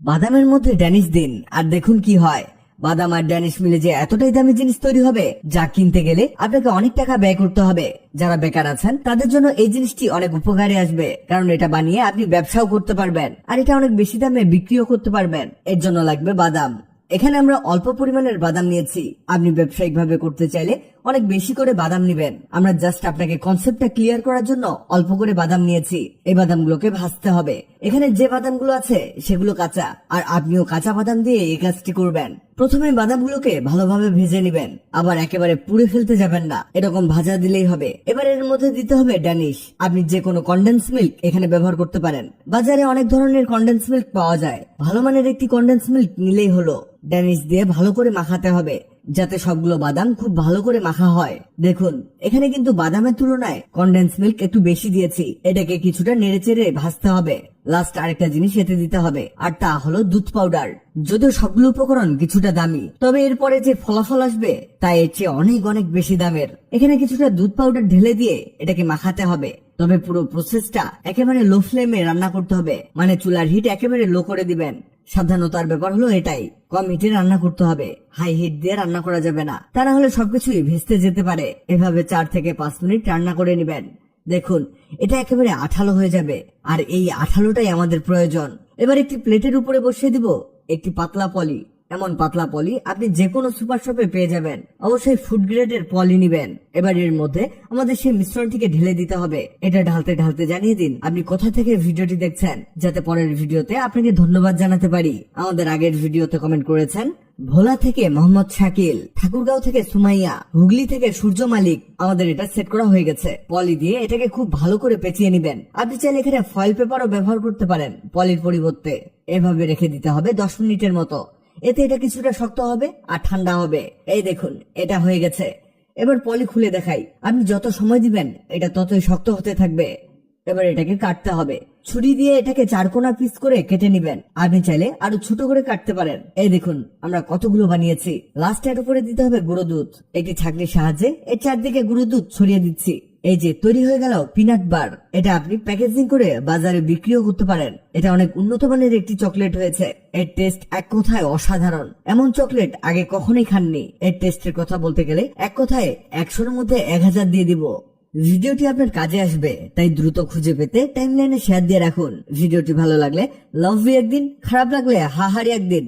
বাদামের মধ্যে ড্যানিশ দিন আর দেখুন কি হয়। বাদাম আর ড্যানিশ মিলে যে এতটাই দামি জিনিস তৈরি হবে যা কিনতে গেলে আপনাকে অনেক টাকা ব্যয় করতে হবে। যারা বেকার আছেন তাদের জন্য এই জিনিসটি অনেক উপকারে আসবে, কারণ এটা বানিয়ে আপনি ব্যবসাও করতে পারবেন আর এটা অনেক বেশি দামে বিক্রিও করতে পারবেন। এর জন্য লাগবে বাদাম। এখানে আমরা অল্প পরিমাণের বাদাম নিয়েছি। আপনি ব্যবসায়িক ভাবে করতে চাইলে অনেক বেশি করে বাদাম নিবেন। আমরা জাস্ট আপনাকে কনসেপ্টটা ক্লিয়ার করার জন্য অল্প করে বাদাম নিয়েছি। এই বাদামগুলোকে ভাজতে হবে। এখানে যে বাদামগুলো আছে সেগুলো কাঁচা, আর আপনিও কাঁচা বাদাম দিয়ে এই কাজটি করবেন। প্রথমে বাদামগুলোকে ভালোভাবে ভেজে নিবেন, আবার একেবারে পুড়ে ফেলতে যাবেন না, এরকম ভাজা দিলেই হবে। এবার এর মধ্যে দিতে হবে ড্যানিশ। আপনি যে কোনো কনডেন্স মিল্ক এখানে ব্যবহার করতে পারেন। বাজারে অনেক ধরনের কনডেন্স মিল্ক পাওয়া যায়, ভালো মানের একটি কনডেন্স মিল্ক নিলেই হলো। ড্যানিশ দিয়ে ভালো করে মাখাতে হবে যাতে সবগুলো বাদাম খুব ভালো করে মাখা হয়। দেখুন এখানে কিন্তু বাদামের তুলনায় কনডেন্স মিল্ক একটু বেশি দিয়েছি। এটাকে কিছুটা নেড়ে চেড়ে ভাজতে হবে। লাস্ট আরেকটা জিনিস এতে দিতে হবে, আর তা হলো দুধ পাউডার। যদিও সবগুলো উপকরণ কিছুটা দামি, তবে এরপরে যে ফলাফল আসবে তা এর চেয়ে অনেক অনেক বেশি দামের। এখানে কিছুটা দুধ পাউডার ঢেলে দিয়ে এটাকে মাখাতে হবে। তবে পুরো প্রসেসটা একেবারে লো ফ্লেমে রান্না করতে হবে, মানে চুলার হিট একেবারে লো করে দিবেন। সাবধানতার ব্যাপার হলো এটাই, কম হিটে রান্না করতে হবে, হাই হিট দিয়ে রান্না করা যাবে না, তা না হলে সবকিছুই ভেস্তে যেতে পারে। এভাবে 4 থেকে 5 মিনিট রান্না করে নেবেন। দেখুন এটা একেবারে আঠালো হয়ে যাবে, আর এই আঠালোটাই আমাদের প্রয়োজন। এবার একটি প্লেটের উপরে বসিয়ে দিব একটি পাতলা পলি। এমন পাতলা পলি আপনি যে কোনো সুপার শপে পেয়ে যাবেন। অবশ্যই ফুড গ্রেডের পলি নিবেন। এবার এর মধ্যে আমাদের সেই মিশ্রণটিকে ঢেলে দিতে হবে। এটা ঢালতে ঢালতে জানিয়ে দিন আপনি কোথা থেকে ভিডিওটি দেখছেন, যাতে পরের ভিডিওতে আপনাকে ধন্যবাদ জানাতে পারি। আমাদের আগের ভিডিওতে কমেন্ট করেছেন ভোলা থেকে মোহাম্মদ শাকিল, ঠাকুরগাঁও থেকে সুমাইয়া, হুগলি থেকে সূর্য মালিক। আমাদের এটা সেট করা হয়ে গেছে। পলি দিয়ে এটাকে খুব ভালো করে পেঁচিয়ে নিবেন। আপনি চাইলে এখানে ফয়েল পেপারও ব্যবহার করতে পারেন পলির পরিবর্তে। এভাবে রেখে দিতে হবে 10 মিনিটের মতো। এতে এটা কিছুটা শক্ত হবে আর ঠান্ডা হবে। এই দেখুন এটা হয়ে গেছে। এবার পলি খুলে দেখাই। আপনি যত সময় দিবেন এটা ততই শক্ত হতে থাকবে। এবার এটাকে কাটতে হবে। ছুরি দিয়ে এটাকে 4 কোনা পিস করে কেটে নিবেন। আপনি চাইলে আরো ছোট করে কাটতে পারেন। এই দেখুন আমরা কতগুলো বানিয়েছি। লাস্টে এর উপরে দিতে হবে গুঁড়ো দুধ। একটি ছাঁকনির সাহায্যে এর চারদিকে গুঁড়ো দুধ ছড়িয়ে দিচ্ছি। এই যে তৈরি হয়ে গেল পিনাট বার। এটা আপনি প্যাকেজিং করে বাজারে বিক্রিও করতে পারেন। এটা অনেক উন্নত মানের একটি চকলেট হয়েছে। এর টেস্ট এক কথায় অসাধারণ। এমন চকলেট আগে কখনোই খাননি। এর টেস্টের কথা বলতে গেলে এক কথায় 100-এর মধ্যে 1000 দিয়ে দিব। ভিডিওটি আপনার কাজে আসবে, তাই দ্রুত খুঁজে পেতে টাইমলাইনে শেয়ার দিয়ে রাখুন। ভিডিওটি ভালো লাগলে লাভ ইউ একদিন, খারাপ লাগলে হাহারি একদিন।